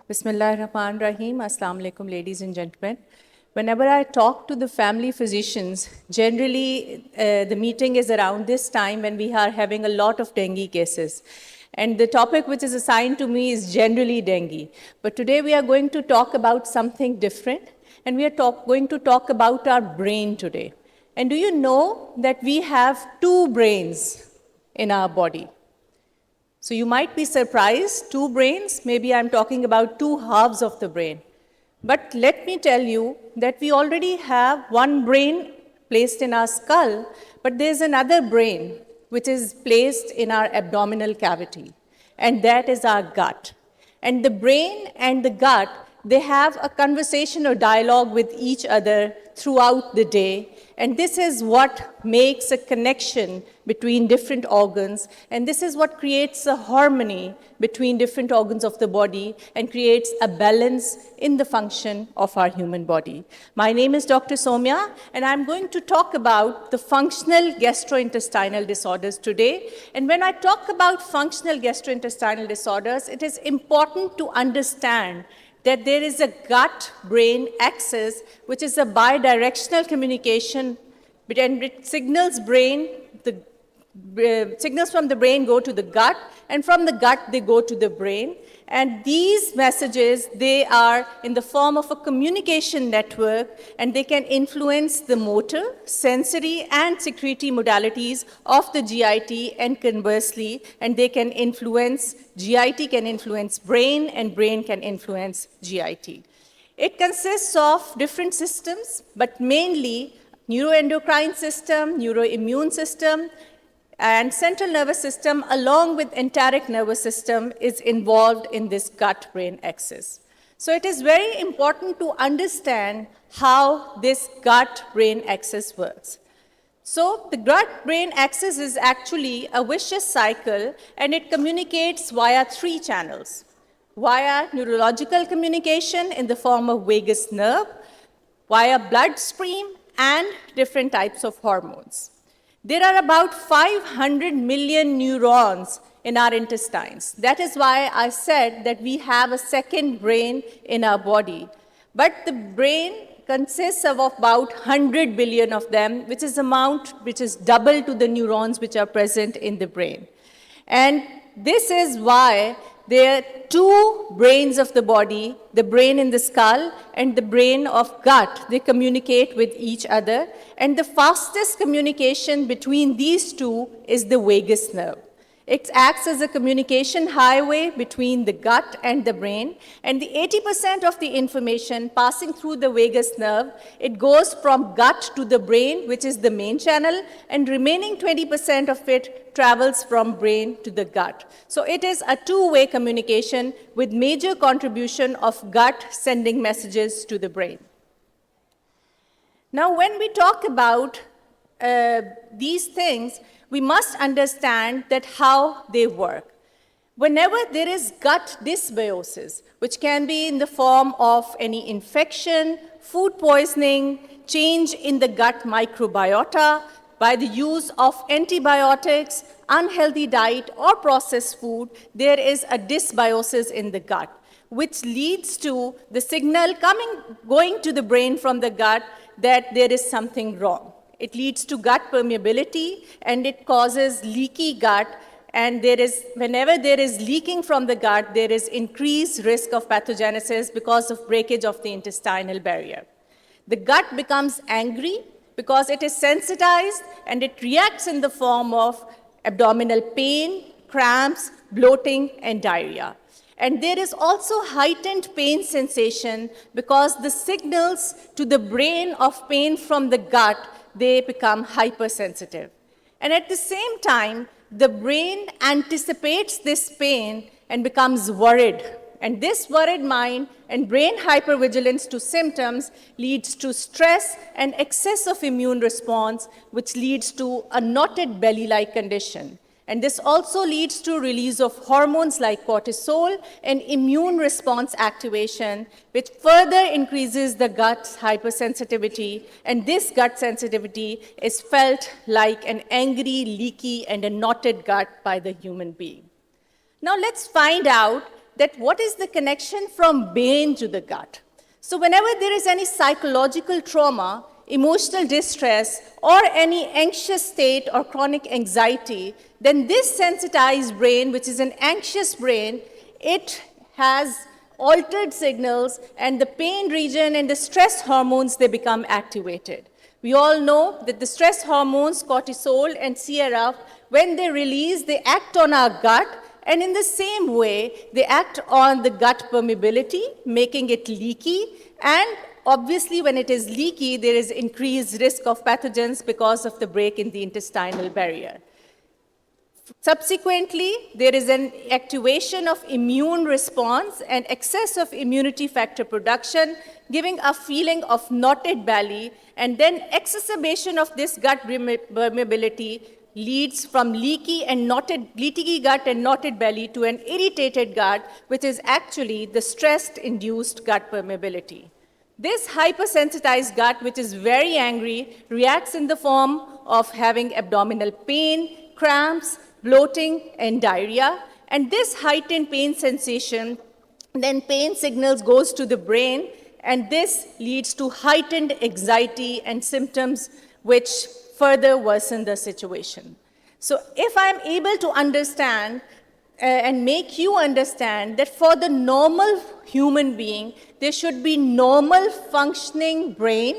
Bismillahirrahmanirrahim. Assalamu alaikum, ladies and gentlemen. Whenever I talk to the family physicians, generally the meeting is around this time when we are having a lot of dengue cases. And the topic which is assigned to me is generally dengue. But today we are going to talk about something different, and we are going to talk about our brain today. And do you know that we have two brains in our body? So you might be surprised, two brains, maybe I'm talking about two halves of the brain. But let me tell you that we already have one brain placed in our skull, but there's another brain which is placed in our abdominal cavity, and that is our gut. And the brain and the gut, they have a conversation or dialogue with each other throughout the day, and this is what makes a connection between different organs, and this is what creates a harmony between different organs of the body and creates a balance in the function of our human body. My name is Dr. Somya, and I'm going to talk about the functional gastrointestinal disorders today. And when I talk about functional gastrointestinal disorders, it is important to understand that there is a gut-brain axis, which is a bidirectional communication, and it signals signals from the brain go to the gut, and from the gut they go to the brain. And these messages, they are in the form of a communication network, and they can influence the motor, sensory, and secretory modalities of the GIT, and conversely, and they can influence, GIT can influence brain, and brain can influence GIT. It consists of different systems, but mainly neuroendocrine system, neuroimmune system, and central nervous system, along with enteric nervous system, is involved in this gut-brain axis. So it is very important to understand how this gut-brain axis works. So the gut-brain axis is actually a vicious cycle, and it communicates via three channels: via neurological communication in the form of vagus nerve, via bloodstream, and different types of hormones. There are about 500 million neurons in our intestines. That is why I said that we have a second brain in our body. But the brain consists of about 100 billion of them, which is amount which is double to the neurons which are present in the brain. And this is why there are two brains of the body, the brain in the skull and the brain of gut. They communicate with each other, and the fastest communication between these two is the vagus nerve. It acts as a communication highway between the gut and the brain, and the 80% of the information passing through the vagus nerve, it goes from gut to the brain, which is the main channel, and remaining 20% of it travels from brain to the gut. So it is a two-way communication with major contribution of gut sending messages to the brain. Now, when we talk about these things, we must understand that how they work. Whenever there is gut dysbiosis, which can be in the form of any infection, food poisoning, change in the gut microbiota, by the use of antibiotics, unhealthy diet, or processed food, there is a dysbiosis in the gut, which leads to the signal going to the brain from the gut that there is something wrong. It leads to gut permeability, and it causes leaky gut, and whenever there is leaking from the gut, there is increased risk of pathogenesis because of breakage of the intestinal barrier. The gut becomes angry because it is sensitized, and it reacts in the form of abdominal pain, cramps, bloating, and diarrhea. And there is also heightened pain sensation because the signals to the brain of pain from the gut, they become hypersensitive. And at the same time, the brain anticipates this pain and becomes worried. And this worried mind and brain hypervigilance to symptoms leads to stress and excess of immune response, which leads to a knotted belly-like condition. And this also leads to release of hormones like cortisol and immune response activation, which further increases the gut's hypersensitivity. And this gut sensitivity is felt like an angry, leaky, and a knotted gut by the human being. Now let's find out that what is the connection from brain to the gut. So whenever there is any psychological trauma, emotional distress, or any anxious state or chronic anxiety, then this sensitized brain, which is an anxious brain, it has altered signals, and the pain region and the stress hormones, they become activated. We all know that the stress hormones, cortisol and CRF, when they release, they act on our gut, and in the same way, they act on the gut permeability, making it leaky, and obviously when it is leaky, there is increased risk of pathogens because of the break in the intestinal barrier. Subsequently, there is an activation of immune response and excess of immunity factor production, giving a feeling of knotted belly, and then exacerbation of this gut permeability leads from leaky gut and knotted belly to an irritated gut, which is actually the stress-induced gut permeability. This hypersensitized gut, which is very angry, reacts in the form of having abdominal pain, cramps, bloating, and diarrhea. And this heightened pain sensation, then pain signals goes to the brain, and this leads to heightened anxiety and symptoms which further worsen the situation. So if I'm able to understand and make you understand that for the normal human being, there should be normal functioning brain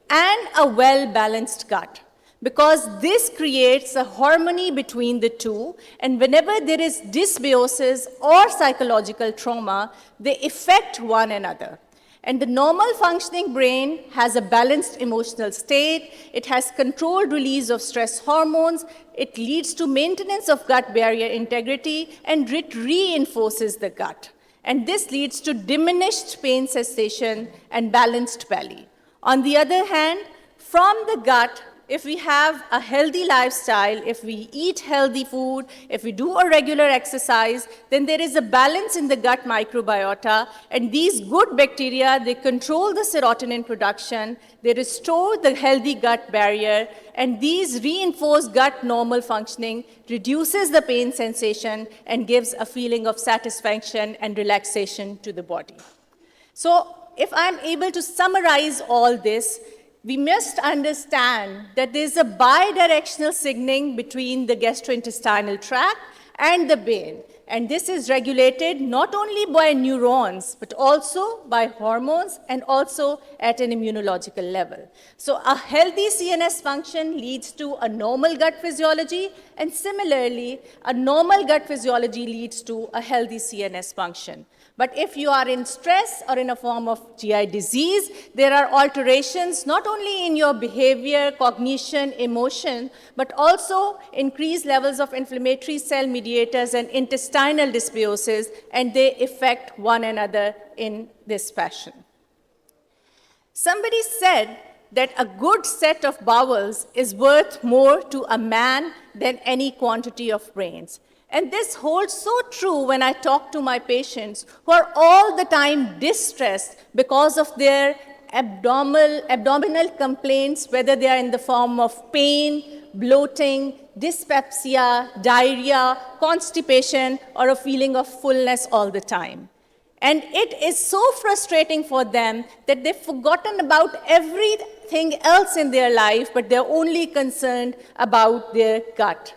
and a well-balanced gut, because this creates a harmony between the two, and whenever there is dysbiosis or psychological trauma, they affect one another. And the normal functioning brain has a balanced emotional state, it has controlled release of stress hormones, it leads to maintenance of gut barrier integrity, and it reinforces the gut. And this leads to diminished pain cessation and balanced belly. On the other hand, from the gut, if we have a healthy lifestyle, if we eat healthy food, if we do a regular exercise, then there is a balance in the gut microbiota, and these good bacteria, they control the serotonin production, they restore the healthy gut barrier, and these reinforce gut normal functioning, reduces the pain sensation, and gives a feeling of satisfaction and relaxation to the body. So if I'm able to summarize all this, we must understand that there's a bidirectional signaling between the gastrointestinal tract and the brain. And this is regulated not only by neurons, but also by hormones and also at an immunological level. So a healthy CNS function leads to a normal gut physiology, and similarly, a normal gut physiology leads to a healthy CNS function. But if you are in stress or in a form of GI disease, there are alterations not only in your behavior, cognition, emotion, but also increased levels of inflammatory cell mediators and intestinal dysbiosis, and they affect one another in this fashion. Somebody said that a good set of bowels is worth more to a man than any quantity of brains. And this holds so true when I talk to my patients who are all the time distressed because of their abdominal complaints, whether they are in the form of pain, bloating, dyspepsia, diarrhea, constipation, or a feeling of fullness all the time. And it is so frustrating for them that they've forgotten about everything else in their life, but they're only concerned about their gut.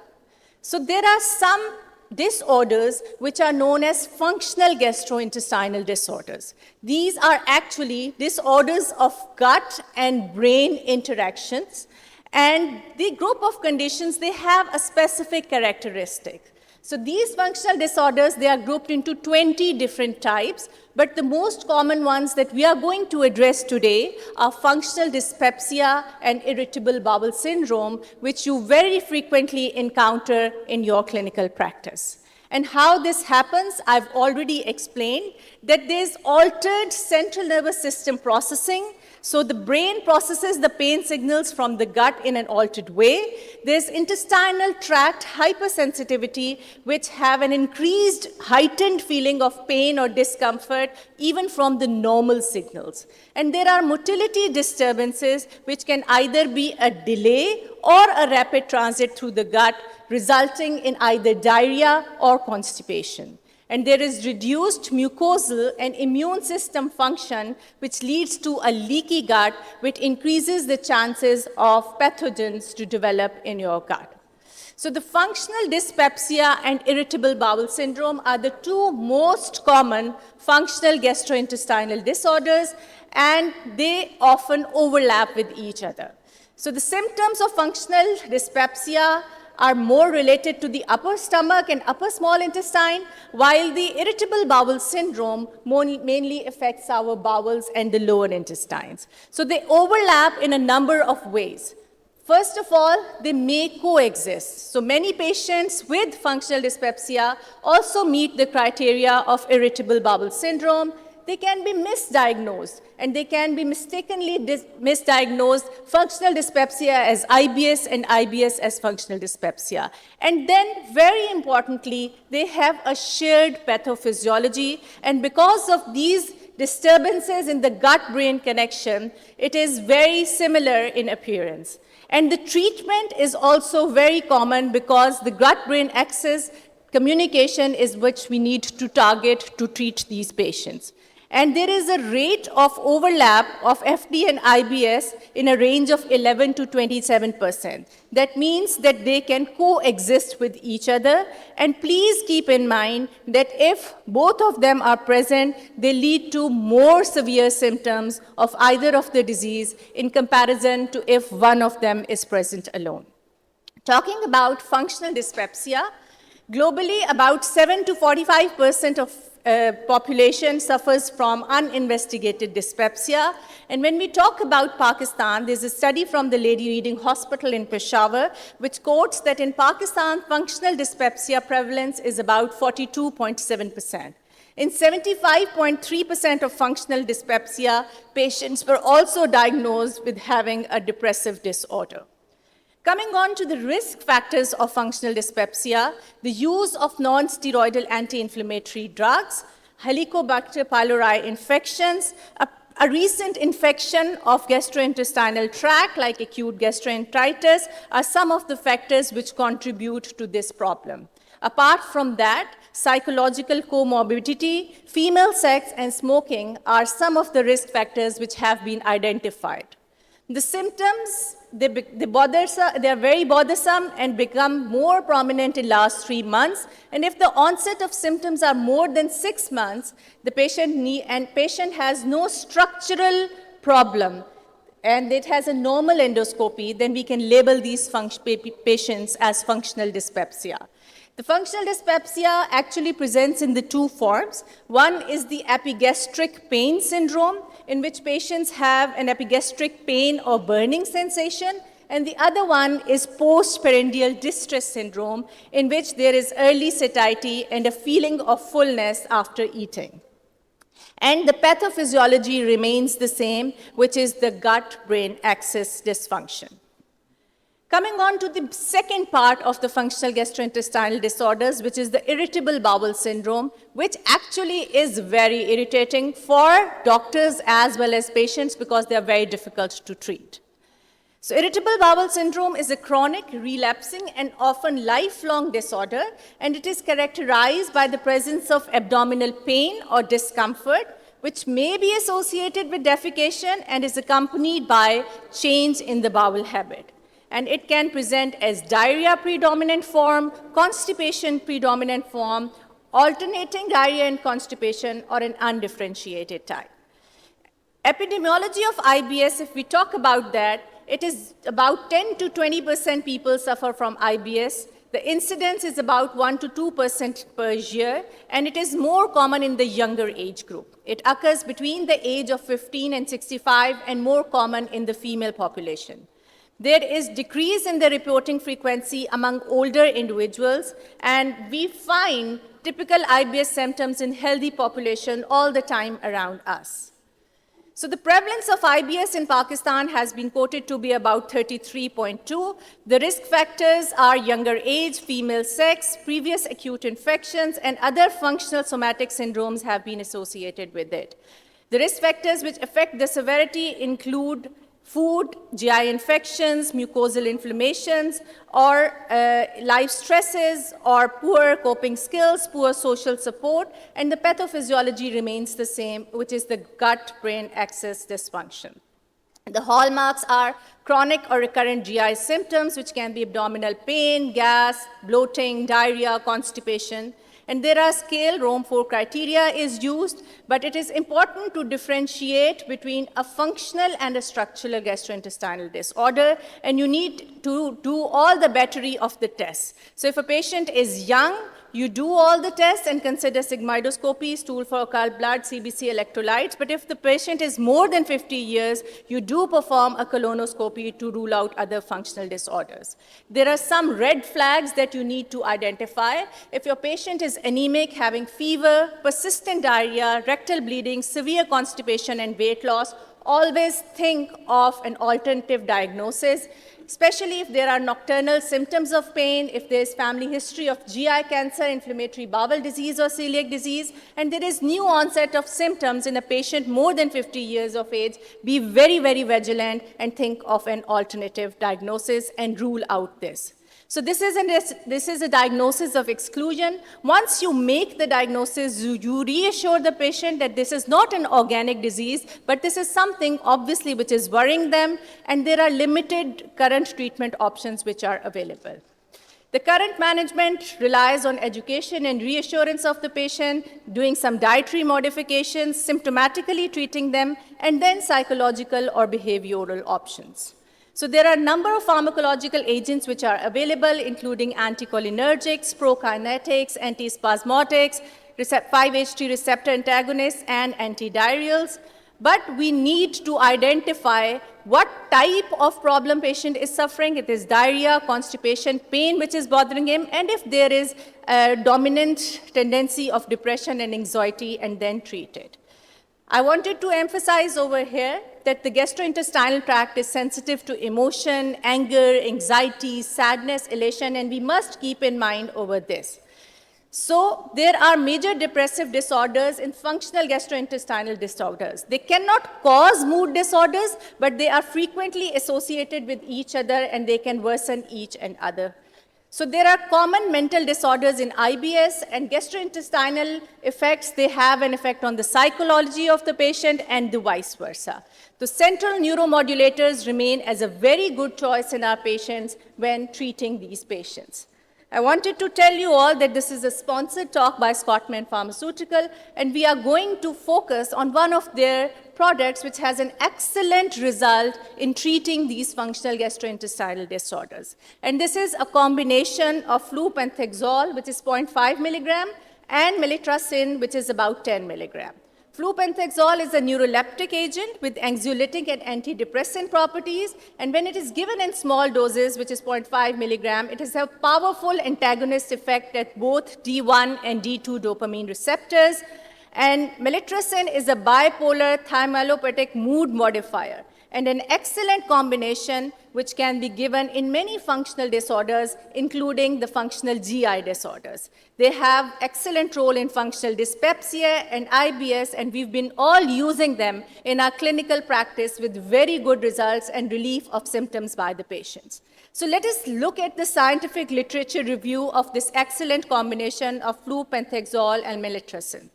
So there are some disorders which are known as functional gastrointestinal disorders. These are actually disorders of gut and brain interactions, and the group of conditions, they have a specific characteristic. So these functional disorders, they are grouped into 20 different types, but the most common ones that we are going to address today are functional dyspepsia and irritable bowel syndrome, which you very frequently encounter in your clinical practice. And how this happens, I've already explained, that there's altered central nervous system processing. So the brain processes the pain signals from the gut in an altered way. There's intestinal tract hypersensitivity, which have an increased, heightened feeling of pain or discomfort, even from the normal signals. And there are motility disturbances, which can either be a delay or a rapid transit through the gut, resulting in either diarrhea or constipation. and there is reduced mucosal and immune system function, which leads to a leaky gut, which increases the chances of pathogens to develop in your gut. So the functional dyspepsia and irritable bowel syndrome are the two most common functional gastrointestinal disorders, and they often overlap with each other. So the symptoms of functional dyspepsia are more related to the upper stomach and upper small intestine, while the irritable bowel syndrome mainly affects our bowels and the lower intestines. So they overlap in a number of ways. First of all, they may coexist. So many patients with functional dyspepsia also meet the criteria of irritable bowel syndrome. They can be misdiagnosed, and they can be mistakenly misdiagnosed functional dyspepsia as IBS and IBS as functional dyspepsia. And then, very importantly, they have a shared pathophysiology, and because of these disturbances in the gut-brain connection, it is very similar in appearance. And the treatment is also very common because the gut-brain axis communication is which we need to target to treat these patients. And there is a rate of overlap of FD and IBS in a range of 11 to 27%. That means that they can coexist with each other. And please keep in mind that if both of them are present, they lead to more severe symptoms of either of the disease in comparison to if one of them is present alone. Talking about functional dyspepsia, globally about 7 to 45% of population suffers from uninvestigated dyspepsia. And when we talk about Pakistan, there's a study from the Lady Reading Hospital in Peshawar, which quotes that in Pakistan, functional dyspepsia prevalence is about 42.7%. In 75.3% of functional dyspepsia, patients were also diagnosed with having a depressive disorder. Coming on to the risk factors of functional dyspepsia, the use of non-steroidal anti-inflammatory drugs, Helicobacter pylori infections, a recent infection of gastrointestinal tract like acute gastroenteritis are some of the factors which contribute to this problem. Apart from that, psychological comorbidity, female sex, and smoking are some of the risk factors which have been identified. The symptoms, they are very bothersome and become more prominent in last 3 months. And if the onset of symptoms are more than 6 months, the patient has no structural problem, and it has a normal endoscopy, then we can label these patients as functional dyspepsia. The functional dyspepsia actually presents in the two forms. One is the epigastric pain syndrome, in which patients have an epigastric pain or burning sensation, and the other one is postprandial distress syndrome, in which there is early satiety and a feeling of fullness after eating. And the pathophysiology remains the same, which is the gut-brain axis dysfunction. Coming on to the second part of the functional gastrointestinal disorders, which is the irritable bowel syndrome, which actually is very irritating for doctors as well as patients because they are very difficult to treat. So irritable bowel syndrome is a chronic, relapsing, and often lifelong disorder, and it is characterized by the presence of abdominal pain or discomfort, which may be associated with defecation and is accompanied by change in the bowel habit. And it can present as diarrhea predominant form, constipation predominant form, alternating diarrhea and constipation, or an undifferentiated type. Epidemiology of IBS, if we talk about that, it is about 10 to 20% people suffer from IBS. The incidence is about 1 to 2% per year, and it is more common in the younger age group. It occurs between the age of 15 and 65 and more common in the female population. There is decrease in the reporting frequency among older individuals, and we find typical IBS symptoms in healthy population all the time around us. So the prevalence of IBS in Pakistan has been quoted to be about 33.2. The risk factors are younger age, female sex, previous acute infections, and other functional somatic syndromes have been associated with it. The risk factors which affect the severity include food, GI infections, mucosal inflammations, or life stresses, or poor coping skills, poor social support, and the pathophysiology remains the same, which is the gut-brain axis dysfunction. The hallmarks are chronic or recurrent GI symptoms, which can be abdominal pain, gas, bloating, diarrhea, constipation. And there are scale, Rome 4 criteria is used, but it is important to differentiate between a functional and a structural gastrointestinal disorder, and you need to do all the battery of the tests. So if a patient is young, you do all the tests and consider sigmoidoscopy, stool for occult blood, CBC electrolytes. But if the patient is more than 50 years, you do perform a colonoscopy to rule out other functional disorders. There are some red flags that you need to identify. If your patient is anemic, having fever, persistent diarrhea, rectal bleeding, severe constipation, and weight loss, always think of an alternative diagnosis, especially if there are nocturnal symptoms of pain, if there is family history of GI cancer, inflammatory bowel disease, or celiac disease, and there is new onset of symptoms in a patient more than 50 years of age, be very, very vigilant and think of an alternative diagnosis and rule out this. So this is a diagnosis of exclusion. Once you make the diagnosis, you reassure the patient that this is not an organic disease, but this is something obviously which is worrying them, and there are limited current treatment options which are available. The current management relies on education and reassurance of the patient, doing some dietary modifications, symptomatically treating them, and then psychological or behavioral options. So there are a number of pharmacological agents which are available, including anticholinergics, prokinetics, antispasmodics, 5-HT receptor antagonists, and antidiarrheals. But we need to identify what type of problem patient is suffering. It is diarrhea, constipation, pain which is bothering him, and if there is a dominant tendency of depression and anxiety, and then treat it. I wanted to emphasize over here that the gastrointestinal tract is sensitive to emotion, anger, anxiety, sadness, elation, and we must keep in mind over this. So there are major depressive disorders and functional gastrointestinal disorders. They cannot cause mood disorders, but they are frequently associated with each other, and they can worsen each and other. So there are common mental disorders in IBS, and gastrointestinal effects, they have an effect on the psychology of the patient and the vice versa. The central neuromodulators remain as a very good choice in our patients when treating these patients. I wanted to tell you all that this is a sponsored talk by Scottman Pharmaceutical, and we are going to focus on one of their products which has an excellent result in treating these functional gastrointestinal disorders. And this is a combination of flupentazole, which is 0.5 milligram, and mellitracin, which is about 10 milligram. Flupentazole is a neuroleptic agent with anxiolytic and antidepressant properties, and when it is given in small doses, which is 0.5 milligram, it has a powerful antagonist effect at both D1 and D2 dopamine receptors. And mellitracin is a bipolar thymallopathic mood modifier, and an excellent combination which can be given in many functional disorders, including the functional GI disorders. They have excellent role in functional dyspepsia and IBS, and we've been all using them in our clinical practice with very good results and relief of symptoms by the patients. So let us look at the scientific literature review of this excellent combination of flupentazole and mellitracin.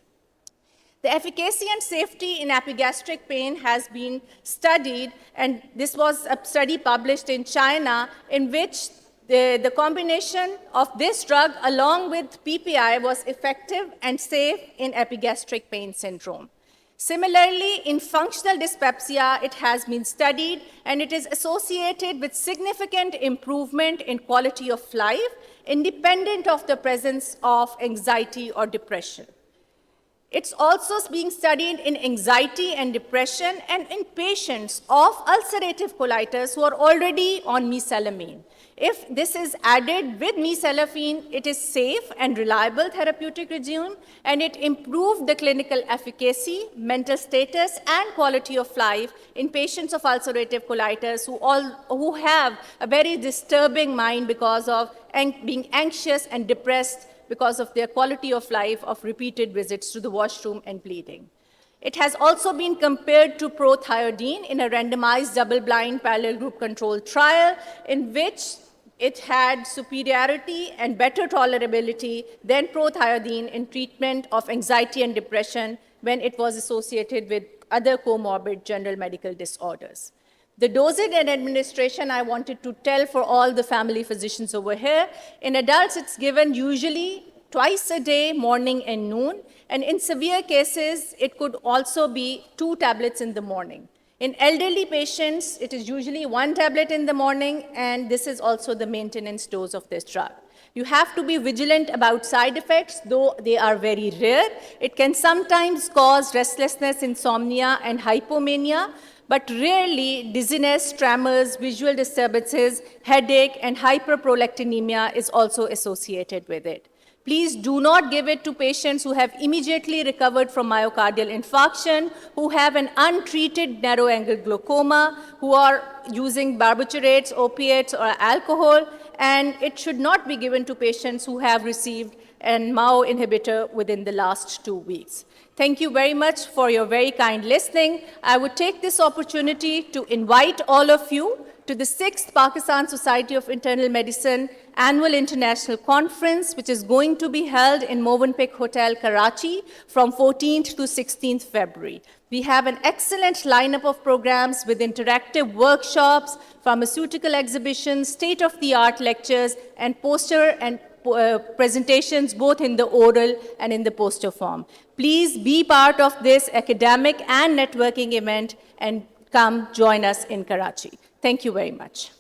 The efficacy and safety in epigastric pain has been studied, and this was a study published in China in which the combination of this drug along with PPI was effective and safe in epigastric pain syndrome. Similarly, in functional dyspepsia, it has been studied, and it is associated with significant improvement in quality of life, independent of the presence of anxiety or depression. It's also being studied in anxiety and depression and in patients of ulcerative colitis who are already on mesalamine. If this is added with mesalafine, it is safe and reliable therapeutic regime, and it improved the clinical efficacy, mental status, and quality of life in patients of ulcerative colitis who have a very disturbing mind because of being anxious and depressed because of their quality of life of repeated visits to the washroom and bleeding. It has also been compared to prothiodine in a randomized double-blind parallel group controlled trial in which it had superiority and better tolerability than prothiodine in treatment of anxiety and depression when it was associated with other comorbid general medical disorders. The dosage and administration I wanted to tell for all the family physicians over here. In adults, it's given usually twice a day, morning and noon. And in severe cases, it could also be 2 tablets in the morning. In elderly patients, it is usually 1 tablet in the morning, and this is also the maintenance dose of this drug. You have to be vigilant about side effects, though they are very rare. It can sometimes cause restlessness, insomnia, and hypomania, but rarely dizziness, tremors, visual disturbances, headache, and hyperprolactinemia is also associated with it. Please do not give it to patients who have immediately recovered from myocardial infarction, who have an untreated narrow-angle glaucoma, who are using barbiturates, opiates, or alcohol, and it should not be given to patients who have received an MAO inhibitor within the last 2 weeks. Thank you very much for your very kind listening. I would take this opportunity to invite all of you to the 6th Pakistan Society of Internal Medicine Annual International Conference, which is going to be held in Movenpick Hotel, Karachi, from 14th to 16th February. We have an excellent lineup of programs with interactive workshops, pharmaceutical exhibitions, state-of-the-art lectures, and poster and presentations both in the oral and in the poster form. Please be part of this academic and networking event and come join us in Karachi. Thank you very much.